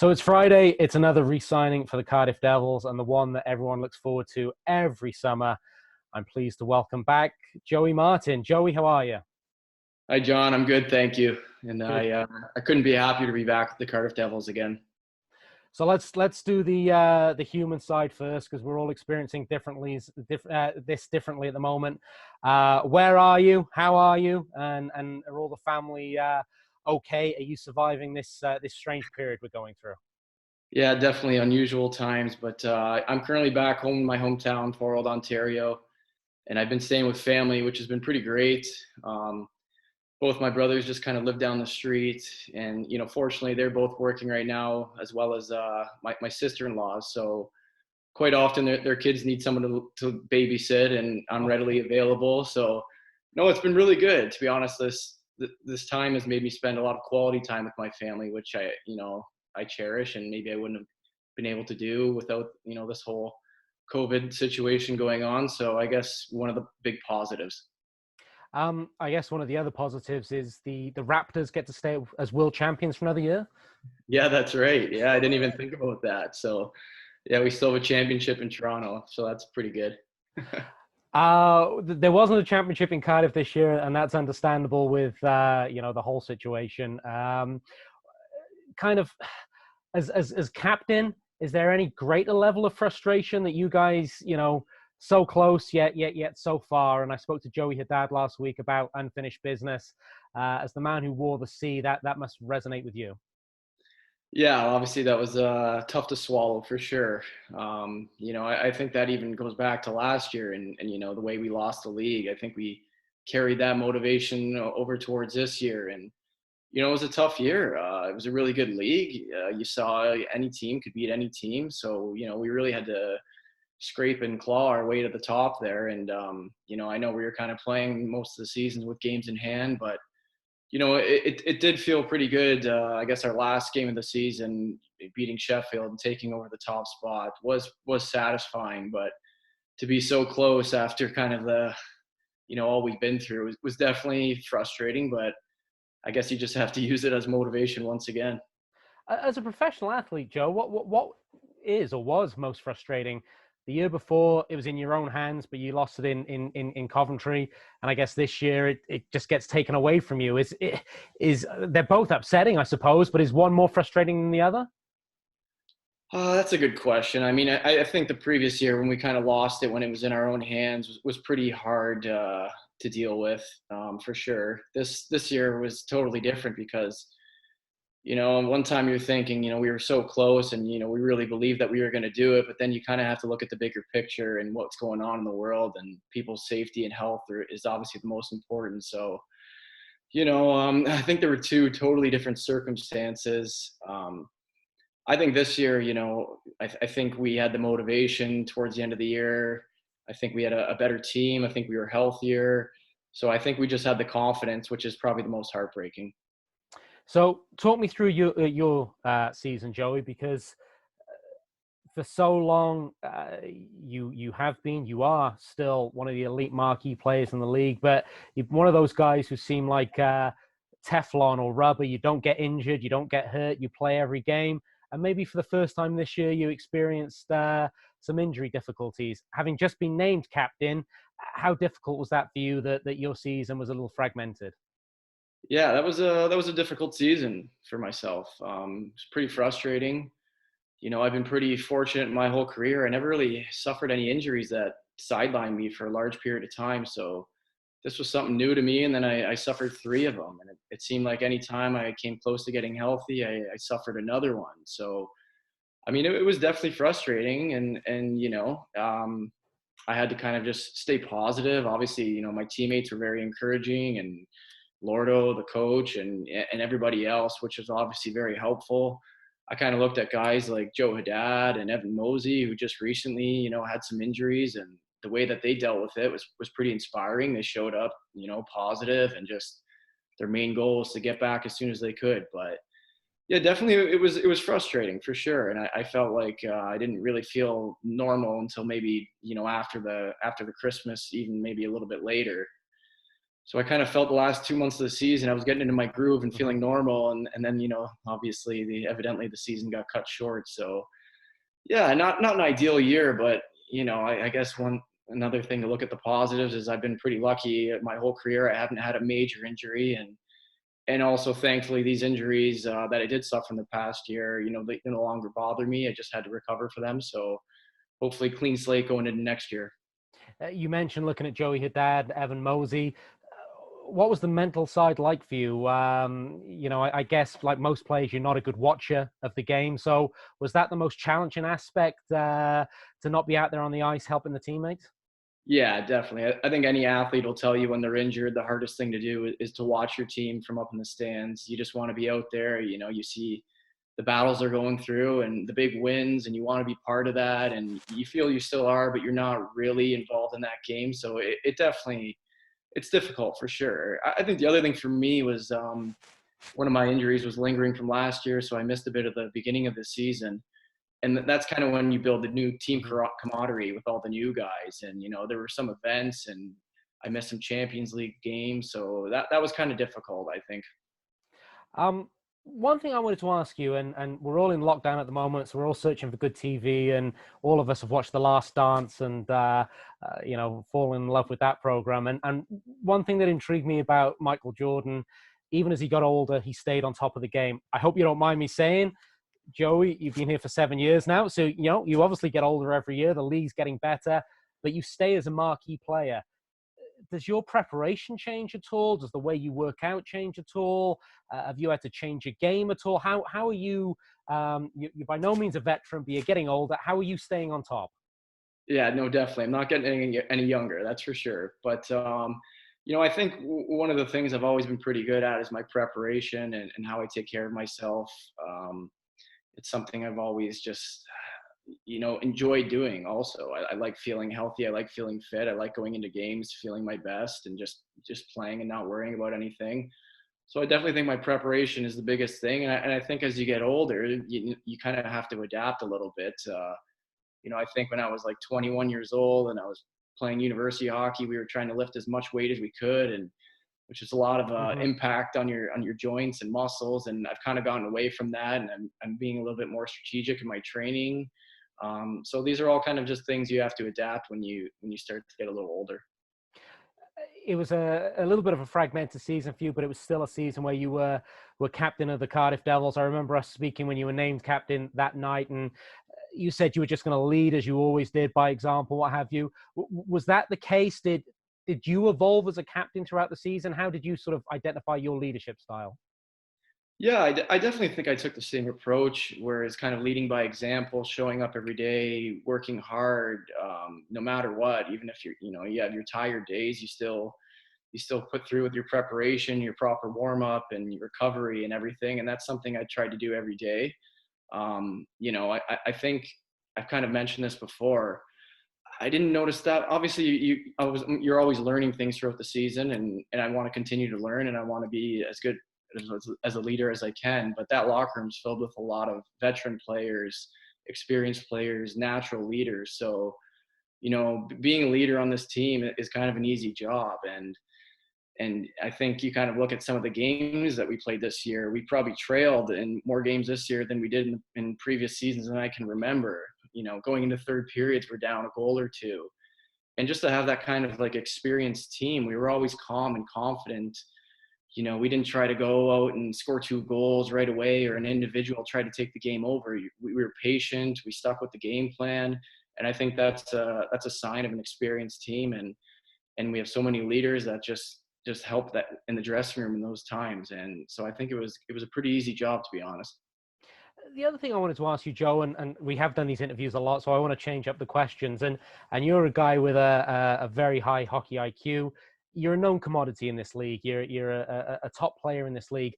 So it's Friday. It's another re-signing for the Cardiff Devils, and the one that everyone looks forward to every summer. I'm pleased to welcome back Joey Martin. Joey, how are you? Hi, John. I'm good, thank you. And Good. I couldn't be happier to be back with the Cardiff Devils again. So let's do the human side first, because we're all experiencing this differently at the moment. Where are you? How are you? And are all the family okay? Are you surviving this strange period we're going through? Yeah, definitely unusual times, but I'm currently back home in my hometown, Thorold, Ontario, and I've been staying with family, which has been pretty great. Um, Both my brothers just kind of live down the street, and fortunately, they're both working right now, as well as my sister-in-law. So quite often, their kids need someone to babysit, and I'm readily available. So no, it's been really good, to be honest. This time has made me spend a lot of quality time with my family, which I cherish, and maybe I wouldn't have been able to do without this whole COVID situation going on. So I guess one of the big positives. I guess one of the other positives is the Raptors get to stay as world champions for another year. Yeah, that's right. Yeah, I didn't even think about that. So yeah, we still have a championship in Toronto, so that's pretty good. There wasn't a championship in Cardiff this year, and that's understandable with the whole situation. Kind of as captain, is there any greater level of frustration that you guys, so close yet so far? And I spoke to Joey Haddad last week about unfinished business. As the man who wore the C, that must resonate with you. Yeah, obviously that was tough to swallow for sure. I think that even goes back to last year and the way we lost the league. I think we carried that motivation over towards this year, and it was a tough year. It was a really good league. You saw any team could beat any team, so we really had to scrape and claw our way to the top there. And I know we were kind of playing most of the seasons with games in hand, but it did feel pretty good. I guess our last game of the season, beating Sheffield and taking over the top spot was satisfying. But to be so close after kind of the all we've been through was definitely frustrating. But I guess you just have to use it as motivation once again. As a professional athlete, Joe, what is or was most frustrating? The year before, it was in your own hands, but you lost it in Coventry, and I guess this year it just gets taken away from you. Is they're both upsetting, I suppose, but is one more frustrating than the other? That's a good question. I mean, I think the previous year when we kind of lost it when it was in our own hands was pretty hard to deal with, for sure. This year was totally different because one time you're thinking, we were so close and, we really believed that we were going to do it. But then you kind of have to look at the bigger picture and what's going on in the world, and people's safety and health is obviously the most important. So, I think there were two totally different circumstances. I think this year, I think we had the motivation towards the end of the year. I think we had a better team. I think we were healthier. So I think we just had the confidence, which is probably the most heartbreaking. So, talk me through your season, Joey, because for so long you are still one of the elite marquee players in the league, but you're one of those guys who seem like Teflon or rubber. You don't get injured, you don't get hurt, you play every game. And maybe for the first time this year, you experienced some injury difficulties. Having just been named captain, how difficult was that for you that your season was a little fragmented? Yeah, that was a difficult season for myself. It's pretty frustrating. I've been pretty fortunate in my whole career. I never really suffered any injuries that sidelined me for a large period of time. So this was something new to me. And then I suffered three of them. And it seemed like any time I came close to getting healthy, I suffered another one. So, I mean, it was definitely frustrating. And I had to kind of just stay positive. Obviously, my teammates were very encouraging, and Lordo, the coach, and everybody else, which was obviously very helpful. I kind of looked at guys like Joe Haddad and Evan Mosey, who just recently, had some injuries, and the way that they dealt with it was pretty inspiring. They showed up, positive, and just their main goal was to get back as soon as they could. But yeah, definitely, it was frustrating for sure, and I felt like I didn't really feel normal until maybe after the Christmas, even maybe a little bit later. So I kind of felt the last 2 months of the season, I was getting into my groove and Mhm. feeling normal. And then, obviously evidently the season got cut short. So yeah, not an ideal year, but I guess another thing to look at the positives is I've been pretty lucky my whole career. I haven't had a major injury, and also thankfully these injuries that I did suffer in the past year, they no longer bother me. I just had to recover for them. So hopefully clean slate going into next year. You mentioned looking at Joey Haddad, Evan Mosey. What was the mental side like for you? I guess like most players, you're not a good watcher of the game. So was that the most challenging aspect to not be out there on the ice helping the teammates? Yeah, definitely. I think any athlete will tell you when they're injured, the hardest thing to do is to watch your team from up in the stands. You just want to be out there. You see the battles they're going through and the big wins, and you want to be part of that. And you feel you still are, but you're not really involved in that game. So it definitely, it's difficult for sure. I think the other thing for me was one of my injuries was lingering from last year, so I missed a bit of the beginning of the season. And that's kind of when you build the new team Mhm. camaraderie with all the new guys. And there were some events, and I missed some Champions League games, so that was kind of difficult, I think. Um, One thing I wanted to ask you, and we're all in lockdown at the moment, so we're all searching for good TV, and all of us have watched The Last Dance and fallen in love with that program. And one thing that intrigued me about Michael Jordan, even as he got older, he stayed on top of the game. I hope you don't mind me saying, Joey, you've been here for 7 years now, so you obviously get older every year. The league's getting better, but you stay as a marquee player. Does your preparation change at all? Does the way you work out change at all? Have you had to change your game at all? How are you? You're by no means a veteran, but you're getting older. How are you staying on top? Yeah, no, definitely. I'm not getting any younger, that's for sure. But I think one of the things I've always been pretty good at is my preparation and how I take care of myself. It's something I've always just enjoy doing. Also, I like feeling healthy. I like feeling fit. I like going into games feeling my best and just playing and not worrying about anything. So I definitely think my preparation is the biggest thing. And I think as you get older, you kind of have to adapt a little bit. I think when I was like 21 years old and I was playing university hockey, we were trying to lift as much weight as we could, and which is a lot of Hmm. impact on your joints and muscles. And I've kind of gotten away from that, and I'm being a little bit more strategic in my training. So these are all kind of just things you have to adapt when you start to get a little older. It was a little bit of a fragmented season for you, but it was still a season where you were captain of the Cardiff Devils. I remember us speaking when you were named captain that night, and you said you were just going to lead as you always did by example, what have you. Was that the case? Did you evolve as a captain throughout the season? How did you sort of identify your leadership style? Yeah, I definitely think I took the same approach, where it's kind of leading by example, showing up every day, working hard, no matter what. Even if you have your tired days, you still put through with your preparation, your proper warm up, and your recovery and everything. And that's something I try to do every day. I think I've kind of mentioned this before. I didn't notice that. Obviously, you're always learning things throughout the season, and I want to continue to learn, and I want to be as good as a leader as I can. But that locker room is filled with a lot of veteran players, experienced players, natural leaders. So being a leader on this team is kind of an easy job. And I think you kind of look at some of the games that we played this year. We probably trailed in more games this year than we did in previous seasons than I can remember. Going into third periods, we're down a goal or two. And just to have that kind of like experienced team, we were always calm and confident. We didn't try to go out and score two goals right away, or an individual try to take the game over. We were patient. We stuck with the game plan. And I think that's a sign of an experienced team. And we have so many leaders that just help that in the dressing room in those times. And so I think it was a pretty easy job, to be honest. The other thing I wanted to ask you, Joe, and we have done these interviews a lot, so I want to change up the questions. And you're a guy with a very high hockey IQ. You're a known commodity in this league. You're a top player in this league.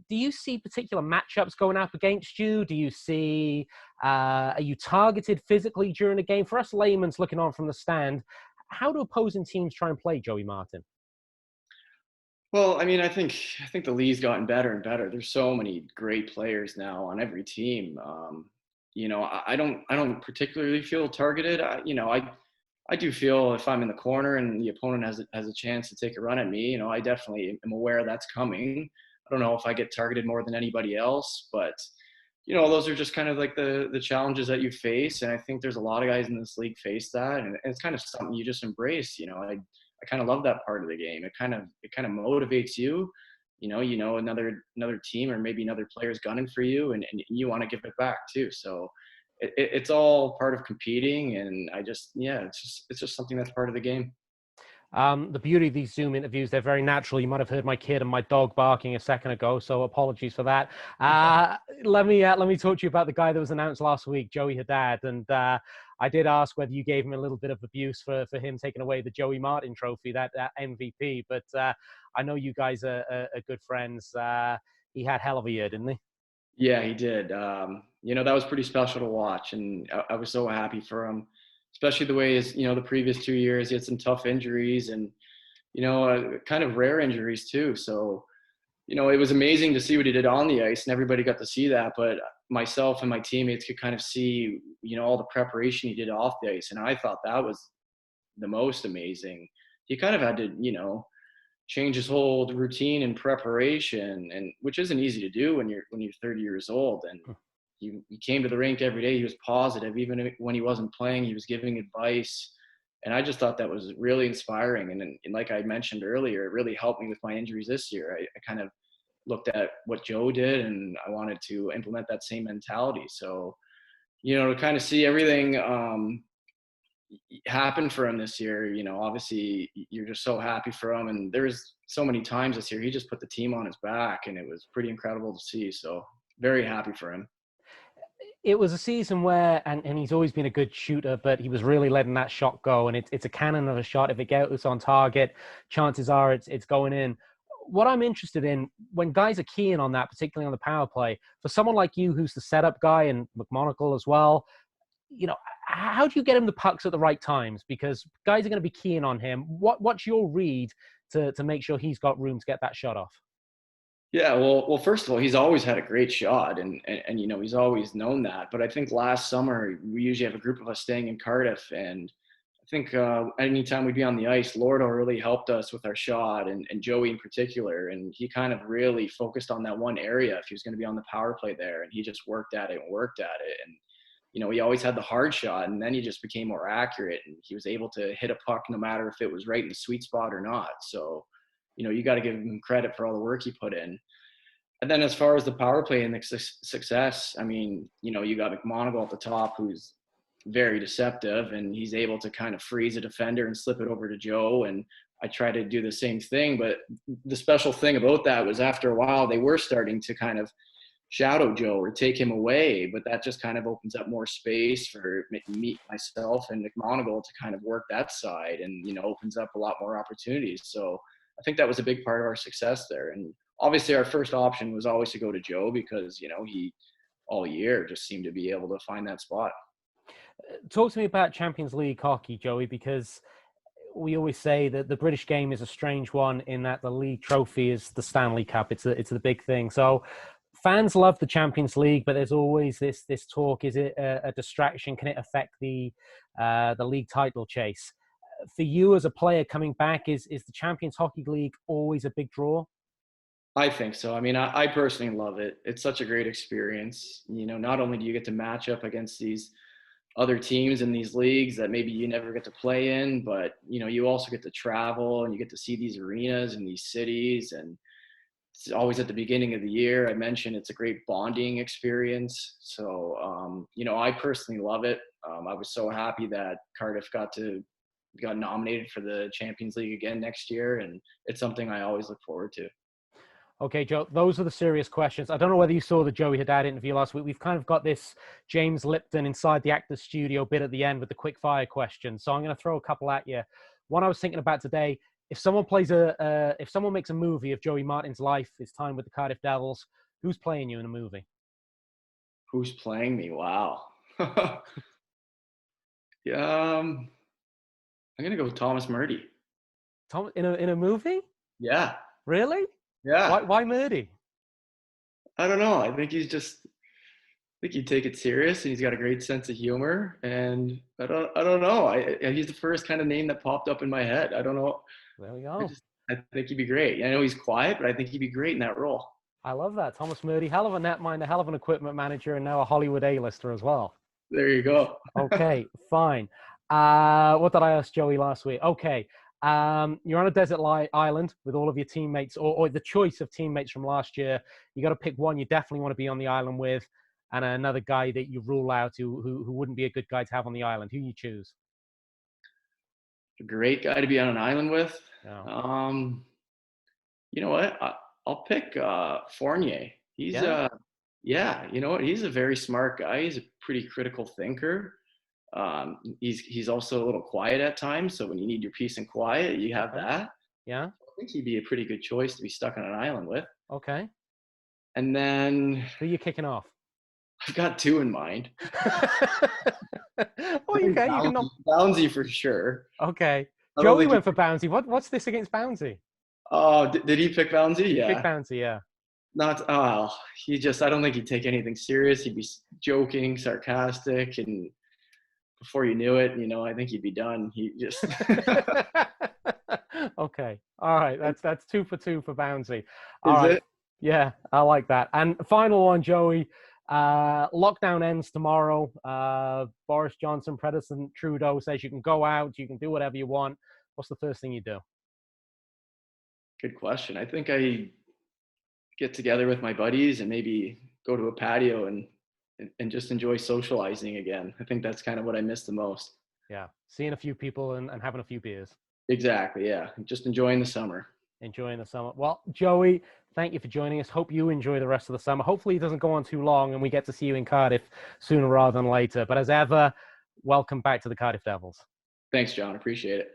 Do you see particular matchups going up against you? Do you see are you targeted physically during a game? For us laymen's looking on from the stand, how do opposing teams try and play Joey Martin? Well, I mean, I think the league's gotten better and better. There's so many great players now on every team. I don't particularly feel targeted. I I do feel if I'm in the corner and the opponent has a chance to take a run at me, I definitely am aware that's coming. I don't know if I get targeted more than anybody else, but those are just kind of like the challenges that you face. And I think there's a lot of guys in this league face that, and it's kind of something you just embrace. I kind of love that part of the game. It kind of motivates you. Another team or maybe another player's gunning for you, and you want to give it back too. So it's all part of competing, and it's just something that's part of the game. The beauty of these Zoom interviews, they're very natural. You might have heard my kid and my dog barking a second ago, so apologies for that. Let me talk to you about the guy that was announced last week, Joey Haddad. And I did ask whether you gave him a little bit of abuse for him taking away the Joey Martin trophy, that MVP. But I know you guys are good friends. He had hell of a year, didn't he? Yeah, he did. That was pretty special to watch, and I was so happy for him, especially the way the previous 2 years he had some tough injuries and kind of rare injuries too. So it was amazing to see what he did on the ice, and everybody got to see that. But myself and my teammates could kind of see all the preparation he did off the ice, and I thought that was the most amazing. He kind of had to change his whole routine and preparation, and which isn't easy to do when you're 30 years old. And he came to the rink every day. He was positive, even when he wasn't playing. He was giving advice, and I just thought that was really inspiring. And like I mentioned earlier, it really helped me with my injuries this year. I kind of looked at what Joe did, and I wanted to implement that same mentality. So to kind of see everything happened for him this year. Obviously you're just so happy for him. And there's so many times this year he just put the team on his back, and it was pretty incredible to see. So very happy for him. It was a season where, and he's always been a good shooter, but he was really letting that shot go. And it's a cannon of a shot. If it gets on target, chances are it's going in. What I'm interested in, when guys are keying on that, particularly on the power play, for someone like you who's the setup guy, and McMonagle as well, how do you get him the pucks at the right times? Because guys are going to be keying on him. What's your read to make sure he's got room to get that shot off? Yeah, well, first of all, he's always had a great shot, and he's always known that. But I think last summer we usually have a group of us staying in Cardiff, and I think anytime we'd be on the ice, Lordo really helped us with our shot, and Joey in particular. And he kind of really focused on that one area if he was going to be on the power play there, and he just worked at it and worked at it. And he always had the hard shot, and then he just became more accurate, and he was able to hit a puck no matter if it was right in the sweet spot or not. So you got to give him credit for all the work he put in. And then as far as the power play and the success, I mean, you got McMonagle at the top, who's very deceptive, and he's able to kind of freeze a defender and slip it over to Joe. And I try to do the same thing. But the special thing about that was after a while, they were starting to kind of shadow Joe or take him away, but that just kind of opens up more space for me, myself, and McMonagle to kind of work that side, and opens up a lot more opportunities. So I think that was a big part of our success there. And obviously our first option was always to go to Joe because he all year just seemed to be able to find that spot. Talk to me about Champions League hockey, Joey, because we always say that the British game is a strange one in that the league trophy is the Stanley Cup. It's the big thing. So fans love the Champions League, but there's always this talk: is it a distraction? Can it affect the league title chase? For you as a player coming back, is the Champions Hockey League always a big draw? I think so. I mean, I personally love it. It's such a great experience. Not only do you get to match up against these other teams in these leagues that maybe you never get to play in, but you also get to travel and you get to see these arenas and these cities. And it's always at the beginning of the year. I mentioned it's a great bonding experience. So I personally love it. I was so happy that Cardiff got nominated for the Champions League again next year, and it's something I always look forward to. Okay, Joe, those are the serious questions. I don't know whether you saw the Joey Haddad interview last week. We've kind of got this James Lipton inside the actor's studio bit at the end with the quick fire questions. So I'm going to throw a couple at you. One I was thinking about today: if someone makes a movie of Joey Martin's life, his time with the Cardiff Devils, who's playing you in a movie? Who's playing me? Wow. Yeah, I'm gonna go with Thomas Murdy. Tom in a movie? Yeah, Really? yeah. Why Murdy? I don't know. I think he's just think he'd take it serious, and he's got a great sense of humor. And I don't know. He's the first kind of name that popped up in my head. I don't know. There we I go. just, I think he'd be great. I know he's quiet, but I think he'd be great in that role. I love that. Thomas Murdy, hell of a netminder, hell of an equipment manager, and now a Hollywood A-lister as well. There you go. Okay, fine. What did I ask Joey last week? Okay. You're on a desert island with all of your teammates, or the choice of teammates from last year. You got to pick one you definitely want to be on the island with, and another guy that you rule out who wouldn't be a good guy to have on the island. Who you choose? A great guy to be on an island with. Yeah. You know what? I'll pick Fournier. He's Yeah. yeah. You know what? He's a very smart guy. He's a pretty critical thinker. He's also a little quiet at times. So when you need your peace and quiet, you have Okay. that. Yeah. I think he'd be a pretty good choice to be stuck on an island with. Okay. And then Who are you kicking off? I've got two in mind. Oh, okay. You can not. Bouncy for sure. Okay. I don't Joey think went for Bouncy. What's this against Bouncy? Oh, did he pick Bouncy? He Yeah. picked Bouncy, yeah. Not oh, I don't think he'd take anything serious. He'd be joking, sarcastic, and before you knew it, I think he'd be done. He just Okay. All right. That's 2 for 2 for Bouncy. All is right. it? Yeah, I like that. And final one, Joey. Lockdown ends tomorrow. Boris Johnson, President Trudeau says you can go out, you can do whatever you want. What's the first thing you do? Good question. I think I get together with my buddies and maybe go to a patio and just enjoy socializing again. I think that's kind of what I miss the most. Yeah, seeing a few people and having a few beers. Exactly. Yeah. Just enjoying the summer. Enjoying the summer. Well, Joey, thank you for joining us. Hope you enjoy the rest of the summer. Hopefully it doesn't go on too long and we get to see you in Cardiff sooner rather than later. But as ever, welcome back to the Cardiff Devils. Thanks, John. Appreciate it.